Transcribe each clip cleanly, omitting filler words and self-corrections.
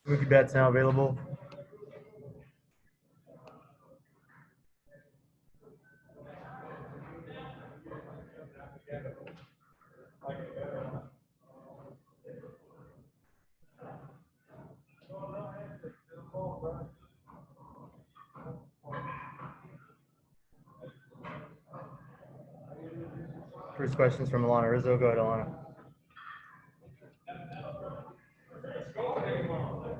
Mookie Betts now available. First question's from Alanna Rizzo. Go ahead, Alanna.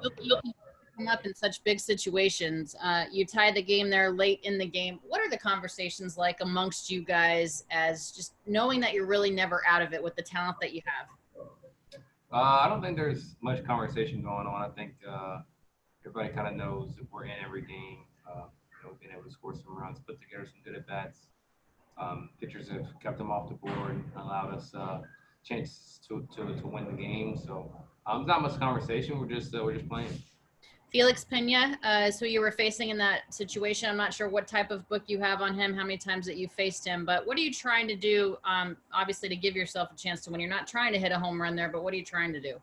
Mookie come up in such big situations. You tie the game there late in the game. What are the conversations like amongst you guys, as just knowing that you're really never out of it with the talent that you have? I don't think there's much conversation going on. I think everybody kind of knows that we're in every game. Being able to score some runs, put together some good at bats. Pitchers have kept them off the board and allowed us chances to win the game. So not much conversation. We're just playing. Felix Pena is who you were facing in that situation. I'm not sure what type of book you have on him, how many times that you faced him, but what are you trying to do, obviously, to give yourself a chance to win? You're not trying to hit a home run there, but what are you trying to do?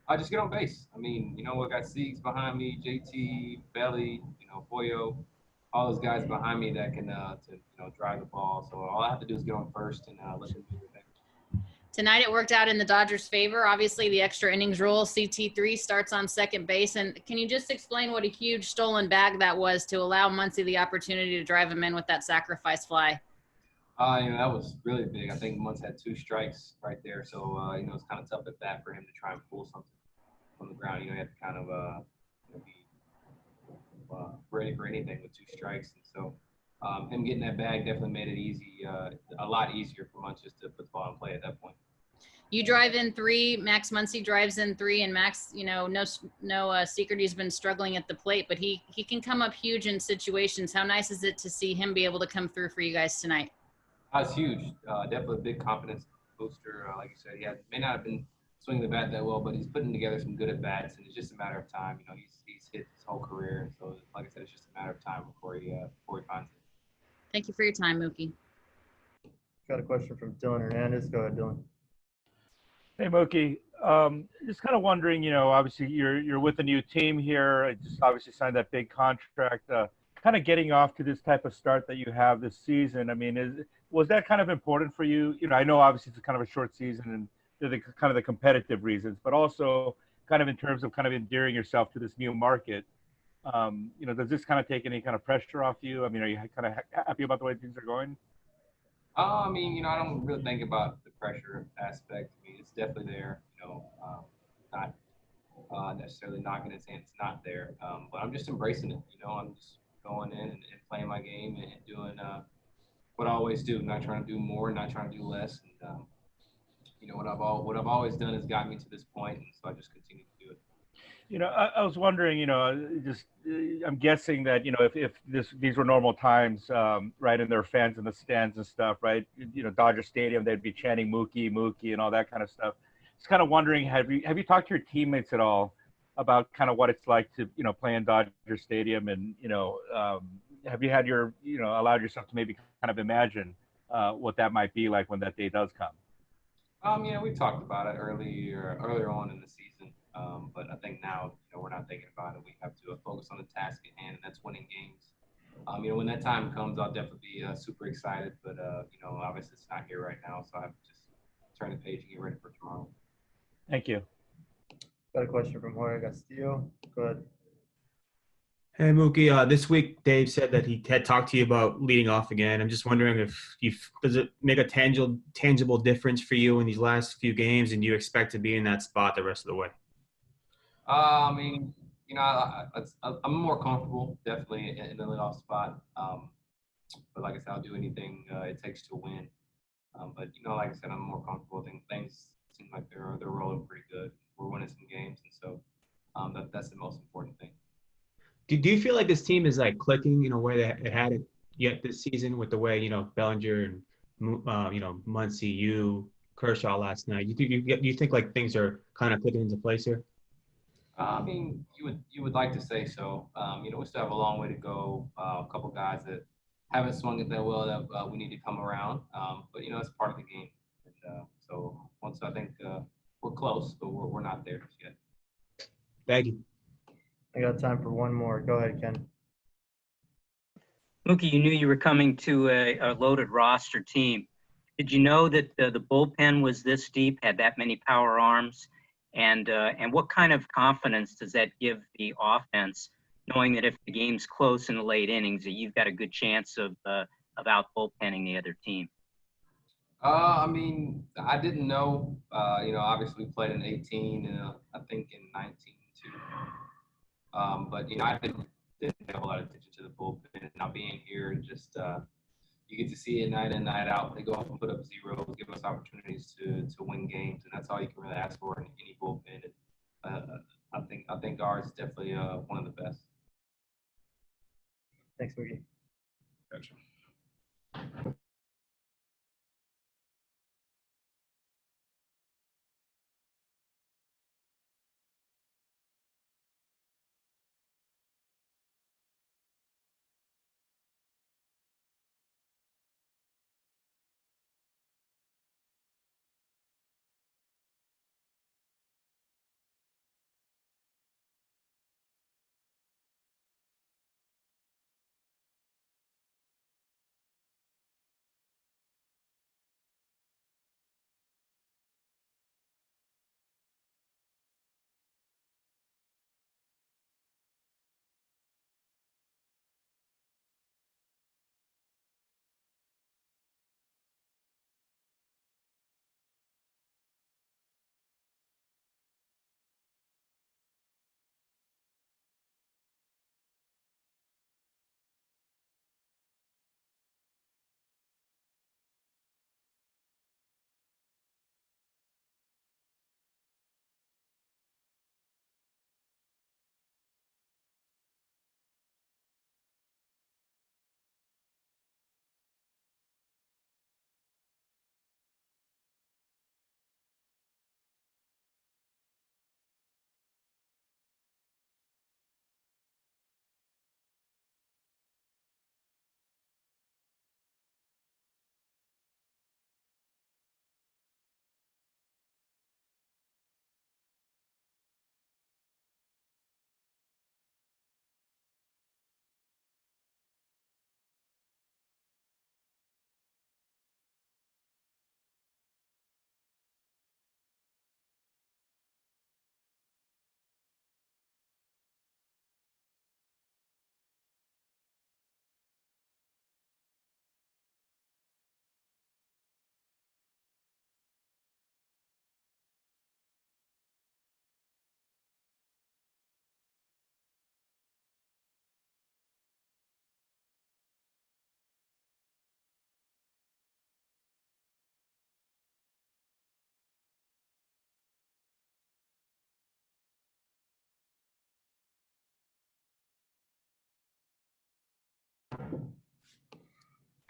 I just get on base. I mean, I got Siegs behind me, JT, Belly, Boyo, all those guys behind me that can drive the ball. So all I have to do is get on first and let them do their thing. Tonight it worked out in the Dodgers' favor. Obviously, the extra innings rule, CT3 starts on second base. And can you just explain what a huge stolen bag that was to allow Muncy the opportunity to drive him in with that sacrifice fly? That was really big. I think Muncy had 2 strikes right there. So, it's kind of tough at bat for him to try and pull something from the ground. You have to kind of be ready for anything with 2 strikes. And so him getting that bag definitely made it easy, a lot easier for Muncy just to put the ball in play at that point. You drive in 3, Max Muncy drives in 3, and Max, no secret he's been struggling at the plate, but he can come up huge in situations. How nice is it to see him be able to come through for you guys tonight? It's huge. Definitely a big confidence booster. Like you said, he may not have been swinging the bat that well, but he's putting together some good at-bats, and it's just a matter of time. He's hit his whole career, and so, like I said, it's just a matter of time before he finds it. Thank you for your time, Mookie. Got a question from Dylan Hernandez. Go ahead, Dylan. Hey, Mookie. Just kind of wondering, obviously you're with a new team here. I just obviously signed that big contract. Kind of getting off to this type of start that you have this season. I mean, was that kind of important for you? I know obviously it's kind of a short season and kind of the competitive reasons, but also kind of in terms of kind of endearing yourself to this new market. Does this kind of take any kind of pressure off you? I mean, are you kind of happy about the way things are going? I don't really think about the pressure aspect. I mean, it's definitely there. Not necessarily knocking it saying it's not there. But I'm just embracing it. I'm just going in and playing my game and doing what I always do. Not trying to do more, not trying to do less. And what I've always done has got me to this point, and so I just continue to do it. I was wondering, I'm guessing that, if these were normal times, right, and there are fans in the stands and stuff, right, Dodger Stadium, they'd be chanting Mookie, Mookie, and all that kind of stuff. Just kind of wondering, have you talked to your teammates at all about kind of what it's like to, play in Dodger Stadium, and, have you had allowed yourself to maybe kind of imagine what that might be like when that day does come? We talked about it earlier on in the season. But I think now, we're not thinking about it. We have to focus on the task at hand, and that's winning games. When that time comes, I'll definitely be super excited. But, obviously it's not here right now, so I have to just turn the page and get ready for tomorrow. Thank you. Got a question from Jorge Castillo. Go ahead. Hey, Mookie. This week, Dave said that he had talked to you about leading off again. I'm just wondering does it make a tangible difference for you in these last few games, and do you expect to be in that spot the rest of the way? I'm more comfortable definitely in the leadoff spot. But like I said, I'll do anything it takes to win. But like I said, I'm more comfortable. I think things seem like they're rolling pretty good. We're winning some games, and so that's the most important thing. Do you feel like this team is like clicking in a way that it hadn't yet this season, with the way Bellinger and Muncy, Kershaw last night? You think like things are kind of clicking into place here? You would like to say so. We still have a long way to go. A couple guys that haven't swung it that well that we need to come around. But it's part of the game. And so once I think we're close, but we're not there just yet. Thank you. I got time for one more. Go ahead, Ken. Mookie, you knew you were coming to a loaded roster team. Did you know that the bullpen was this deep, had that many power arms? And what kind of confidence does that give the offense, knowing that if the game's close in the late innings, that you've got a good chance of out bullpenning the other team? I mean, I didn't know. Obviously played in 18 and I think in 19 too. But I didn't pay a whole lot of attention to the bullpen. Now being here and just you get to see it night in, night out. They go off and put up zeros, give us opportunities to win games, and that's all you can really ask for in any bullpen. I think ours is definitely one of the best. Thanks, Mookie. Gotcha.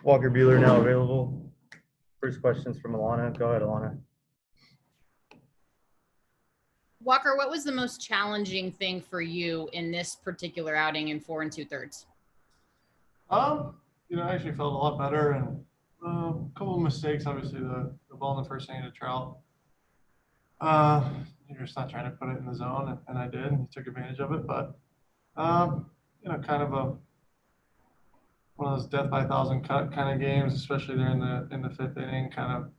Walker Buehler now available. First question's from Alanna. Go ahead, Alanna. Walker, what was the most challenging thing for you in this particular outing in 4 2/3? I actually felt a lot better, and a couple of mistakes. Obviously, the ball in the first inning to Trout. You're just not trying to put it in the zone, and I did, and he took advantage of it. But kind of one of those death by a thousand cut kind of games, especially there in the fifth inning. Kind of,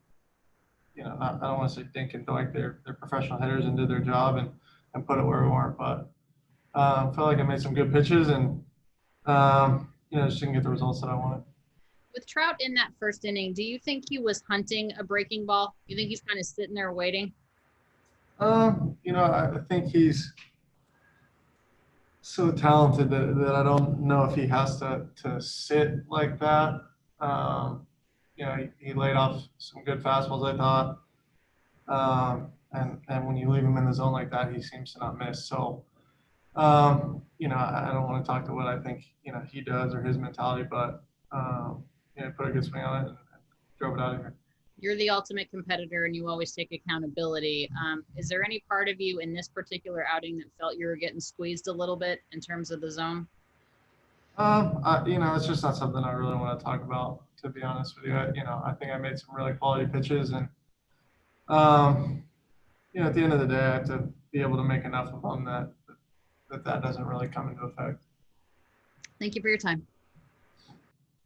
I don't want to say dink and doink. They're professional hitters and did their job and put it where we weren't. But felt like I made some good pitches and just didn't get the results that I wanted. With Trout in that first inning, do you think he was hunting a breaking ball? You think he's kind of sitting there waiting? I think he's so talented that I don't know if he has to sit like that. He laid off some good fastballs, I thought. And when you leave him in the zone like that, he seems to not miss. So, I don't want to talk to what I think, he does or his mentality, but, put a good swing on it and drove it out of here. You're the ultimate competitor and you always take accountability. Is there any part of you in this particular outing that felt you were getting squeezed a little bit in terms of the zone? It's just not something I really want to talk about, to be honest with you. I think I made some really quality pitches, and at the end of the day, I have to be able to make enough of them that that doesn't really come into effect. Thank you for your time.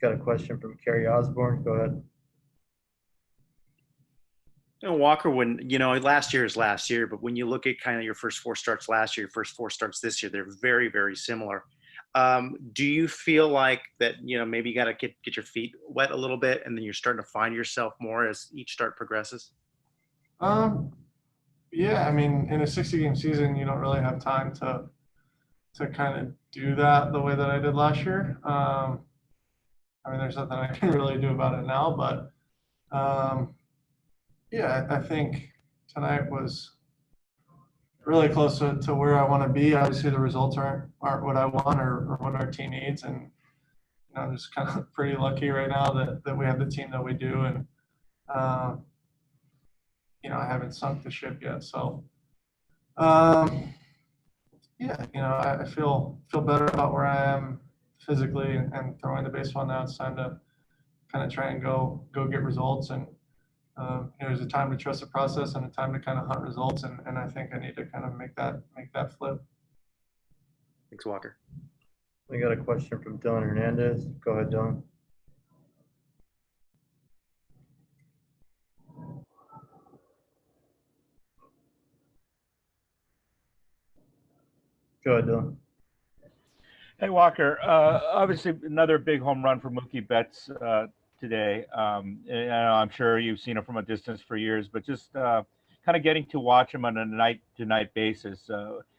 Got a question from Carrie Osborne. Go ahead. Walker, when, last year is last year, but when you look at kind of your first 4 starts last year, your first 4 starts this year, they're very, very similar. Do you feel like that, maybe you got to get your feet wet a little bit and then you're starting to find yourself more as each start progresses? Yeah, I mean, in a 60-game season, you don't really have time to kind of do that the way that I did last year. I mean, there's nothing I can really do about it now, but yeah, I think tonight was really close to where I want to be. Obviously, the results aren't what I want or what our team needs, and I'm just kind of pretty lucky right now that we have the team that we do, and I haven't sunk the ship yet. So, yeah, I feel better about where I am physically and throwing the baseball now. It's time to kind of try and go get results, and there's a time to trust the process and a time to kind of hunt results, and I think I need to kind of make that flip. Thanks, Walker. We got a question from Dylan Hernandez. Go ahead, Dylan. Go ahead, Dylan. Hey, Walker. Obviously, another big home run for Mookie Betts today. And I'm sure you've seen him from a distance for years, but just kind of getting to watch him on a night-to-night basis.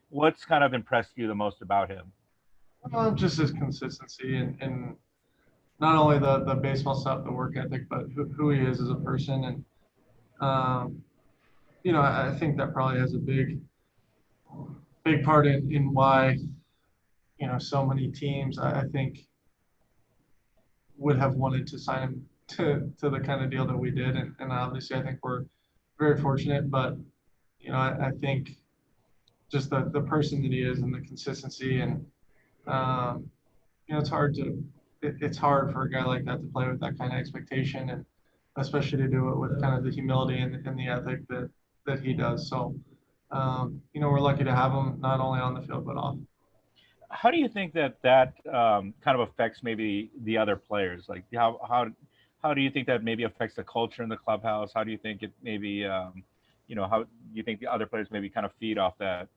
What's kind of impressed you the most about him? Just his consistency and not only the baseball stuff, the work ethic, but who he is as a person. And, I think that probably has a big part in why, so many teams, I think, would have wanted to sign him to the kind of deal that we did. And obviously, I think we're very fortunate, but, I think just the person that he is and the consistency and, it's hard for a guy like that to play with that kind of expectation, and especially to do it with kind of the humility and the ethic that he does. So, we're lucky to have him not only on the field but off. How do you think that kind of affects maybe the other players? Like how do you think that maybe affects the culture in the clubhouse? How do you think it maybe how do you think the other players maybe kind of feed off that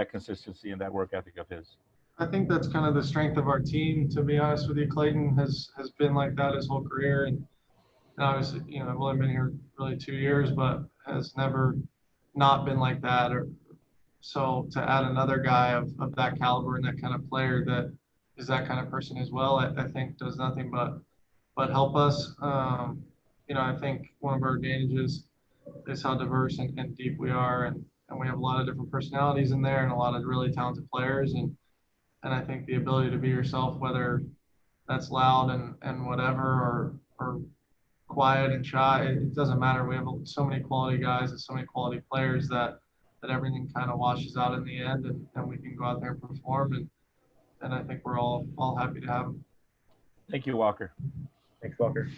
consistency and that work ethic of his? I think that's kind of the strength of our team. To be honest with you, Clayton has been like that his whole career, and obviously, I've only been here really 2 years, but has never not been like that. So to add another guy of that caliber and that kind of player that is that kind of person as well, I think does nothing but help us. I think one of our advantages is how diverse and deep we are, and we have a lot of different personalities in there and a lot of really talented players, and I think the ability to be yourself, whether that's loud and whatever or quiet and shy, it doesn't matter. We have so many quality guys and so many quality players that everything kind of washes out in the end, and we can go out there and perform, and I think we're all happy to have them. Thank you, Walker. Thanks, Walker.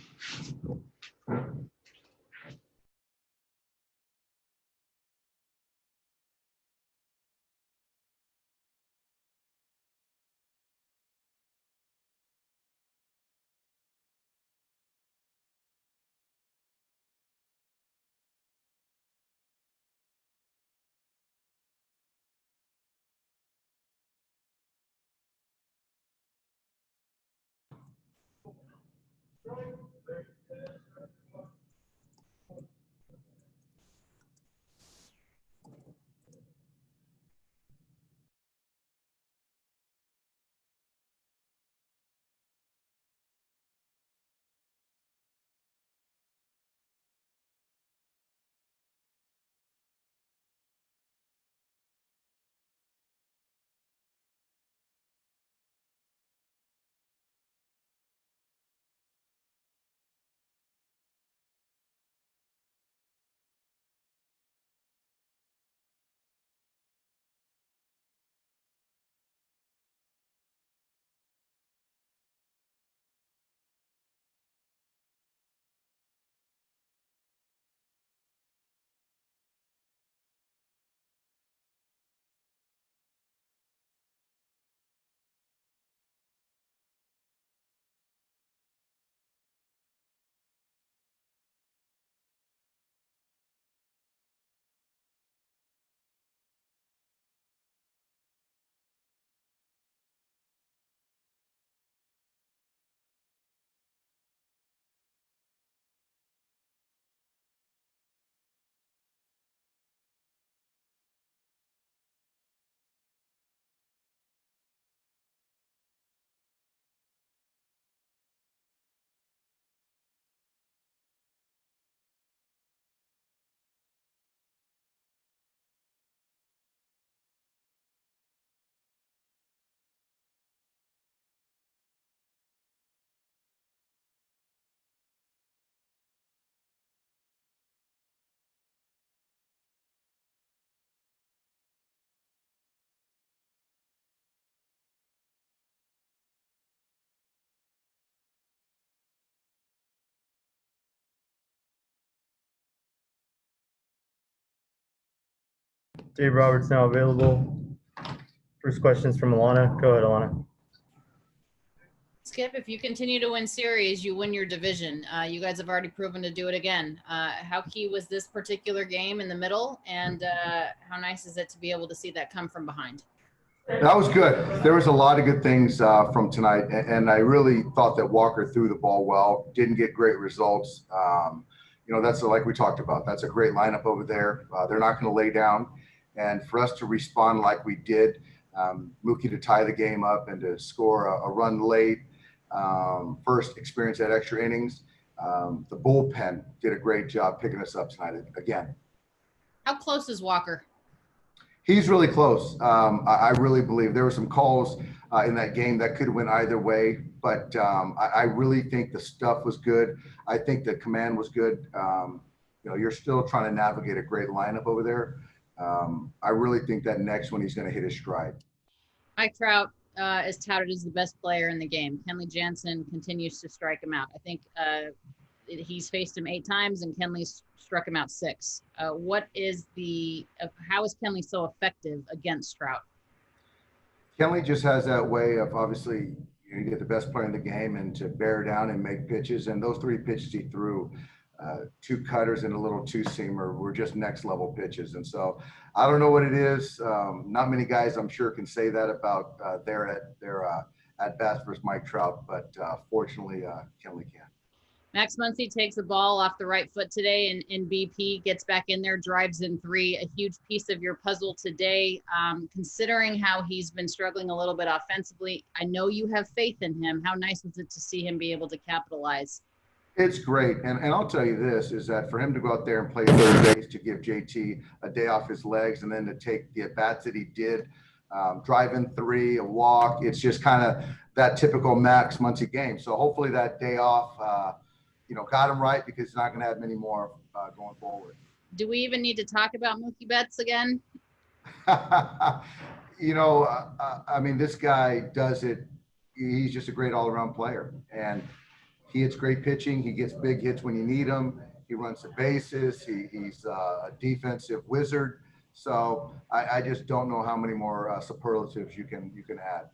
Dave Roberts now available. First question's from Alanna. Go ahead, Alanna. Skip, if you continue to win series, you win your division. You guys have already proven to do it again. How key was this particular game in the middle, and how nice is it to be able to see that come from behind? That was good. There was a lot of good things from tonight, and I really thought that Walker threw the ball well. Didn't get great results. That's like we talked about. That's a great lineup over there. They're not going to lay down, and for us to respond like we did, Mookie to tie the game up and to score a run late. First experience at extra innings. The bullpen did a great job picking us up tonight again. How close is Walker? He's really close. I really believe there were some calls in that game that could have went either way, but I really think the stuff was good. I think the command was good. You're still trying to navigate a great lineup over there. I really think that next one he's going to hit his stride. Mike Trout is touted as the best player in the game. Kenley Jansen continues to strike him out. I think he's faced him 8 times and Kenley's struck him out 6. How is Kenley so effective against Trout? Kenley just has that way of obviously you get the best player in the game and to bear down and make pitches. And those 3 pitches he threw, 2 cutters and a little 2-seamer were just next level pitches. And so I don't know what it is. Not many guys I'm sure can say that about their at bats versus Mike Trout, but fortunately Kenley can. Max Muncy takes the ball off the right foot today and in BP, gets back in there, drives in 3, a huge piece of your puzzle today. Considering how he's been struggling a little bit offensively, I know you have faith in him. How nice is it to see him be able to capitalize? It's great. And I'll tell you this, is that for him to go out there and play third base, to give JT a day off his legs, and then to take the at-bats that he did, drive in 3, a walk, it's just kind of that typical Max Muncy game. So hopefully that day off, got him right, because he's not going to have many more going forward. Do we even need to talk about Mookie Betts again? This guy does it. He's just a great all-around player. And he hits great pitching. He gets big hits when you need him. He runs the bases. He's a defensive wizard. So I just don't know how many more superlatives you can add.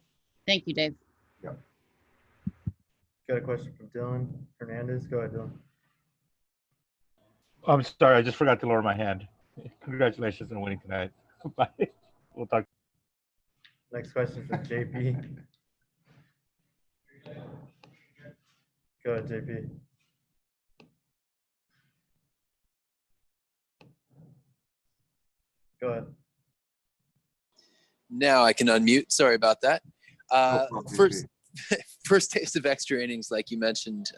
Thank you, Dave. Yep. Got a question from Dylan Hernandez. Go ahead, Dylan. I'm sorry, I just forgot to lower my hand. Congratulations on winning tonight. Bye. We'll talk. Next question from JP. Go ahead, JP. Go ahead. Now I can unmute. Sorry about that. No problem, First taste of extra innings, like you mentioned.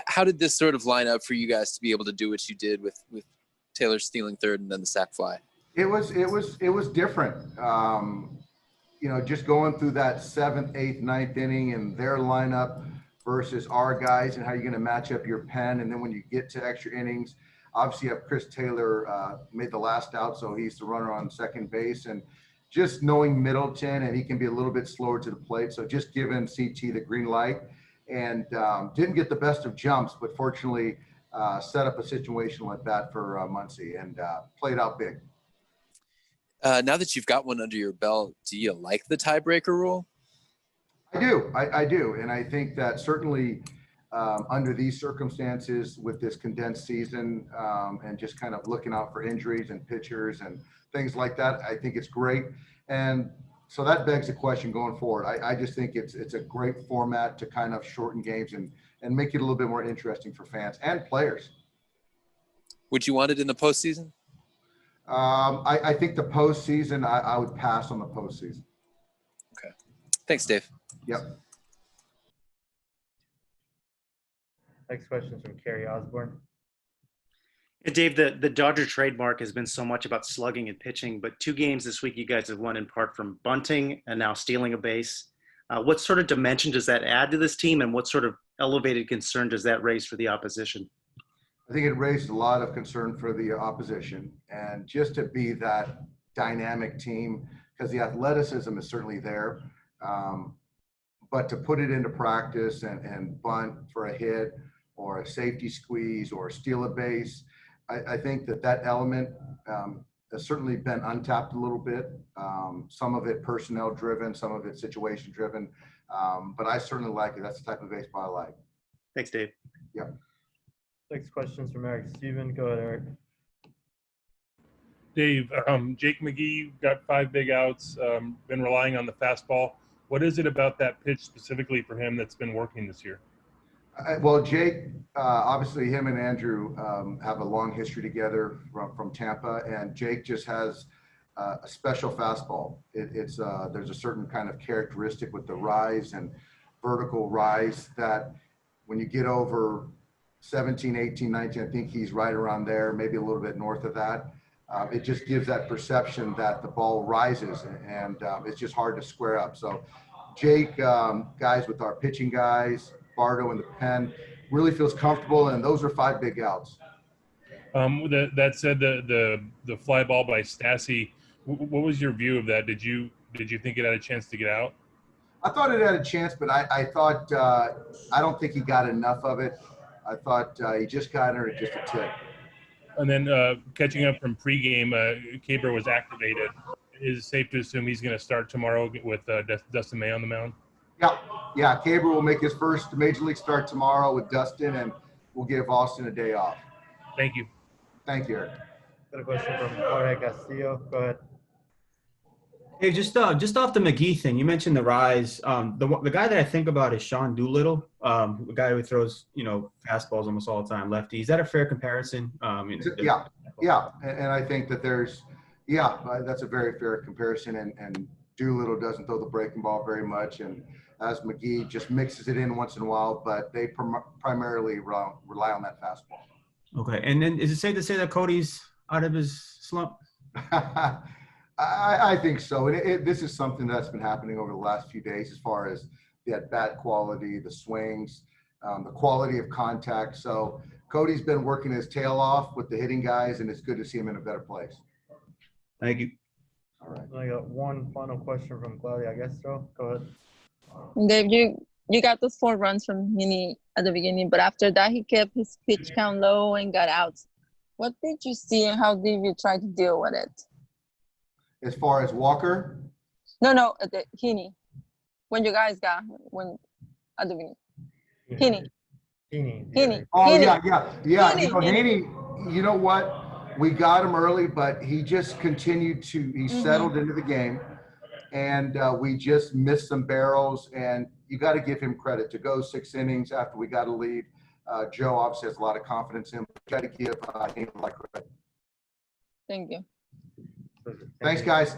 How did this sort of line up for you guys to be able to do what you did with Taylor stealing third and then the sac fly? It was different. Just going through that 7th, 8th, 9th inning and their lineup versus our guys and how you're going to match up your pen. And then when you get to extra innings, obviously you have Chris Taylor made the last out, so he's the runner on second base. And just knowing Middleton, and he can be a little bit slower to the plate. So just giving CT the green light, and didn't get the best of jumps, but fortunately set up a situation like that for Muncy and played out big. Now that you've got one under your belt, do you like the tiebreaker rule? I do. I do. And I think that certainly under these circumstances with this condensed season and just kind of looking out for injuries and pitchers and things like that, I think it's great. And so that begs the question going forward. I just think it's a great format to kind of shorten games and make it a little bit more interesting for fans and players. Would you want it in the postseason? I think the postseason, I would pass on the postseason. Okay. Thanks, Dave. Yep. Next question is from caryosborne. Yeah, Dave, the Dodger trademark has been so much about slugging and pitching, but 2 games this week you guys have won in part from bunting and now stealing a base. What sort of dimension does that add to this team, and what sort of elevated concern does that raise for the opposition? I think it raised a lot of concern for the opposition, and just to be that dynamic team, because the athleticism is certainly there, but to put it into practice and bunt for a hit or a safety squeeze or steal a base, I think that element has certainly been untapped a little bit. Some of it personnel driven, some of it situation driven. But I certainly like it. That's the type of baseball I like. Thanks, Dave. Next questions from Eric Steven. Go ahead, Eric. Dave, Jake McGee got 5 big outs, been relying on the fastball. What is it about that pitch specifically for him that's been working this year? Well, Jake, obviously him and Andrew have a long history together from Tampa, and Jake just has a special fastball. There's a certain kind of characteristic with the rise and vertical rise that when you get over 17, 18, 19, I think he's right around there, maybe a little bit north of that. It just gives that perception that the ball rises, and it's just hard to square up. So Jake, guys with our pitching guys, Bardo in the pen, really feels comfortable, and those are 5 big outs. That said, the fly ball by Stassi, what was your view of that? Did you think it had a chance to get out? I thought it had a chance, but I thought I don't think he got enough of it. I thought he just got under it just a tick. And then catching up from pregame, Keibert was activated. Is it safe to assume he's going to start tomorrow with Dustin May on the mound? Yeah. Keibert will make his first major league start tomorrow with Dustin, and we'll give Austin a day off. Thank you. Thank you, Eric. Got a question from Claudia Gestro. Go ahead. Hey, just off the McGee thing, you mentioned the rise. The guy that I think about is Sean Doolittle, the guy who throws fastballs almost all the time, lefty. Is that a fair comparison? Yeah, and I think that that's a very fair comparison. And Doolittle doesn't throw the breaking ball very much, and as McGee just mixes it in once in a while, but they primarily rely on that fastball. Okay, and then is it safe to say that Cody's out of his slump? I think so. This is something that's been happening over the last few days as far as the at-bat quality, the swings, the quality of contact. So Cody's been working his tail off with the hitting guys, and it's good to see him in a better place. Thank you. All right. I got one final question from Claudia Gestro. Go ahead. Dave, you got those 4 runs from Heaney at the beginning, but after that he kept his pitch count low and got outs. What did you see, and how did you try to deal with it? As far as Walker? No, at the Heaney. When you guys got at the beginning. Heaney. Oh, Heaney. yeah. Heaney. Heaney, you know what? We got him early, but he just continued to, he settled into the game, and we just missed some barrels, and you got to give him credit to go 6 innings after we got a lead. Joe obviously has a lot of confidence in him. Got to give Heaney a lot of credit. Thank you. Thanks, guys.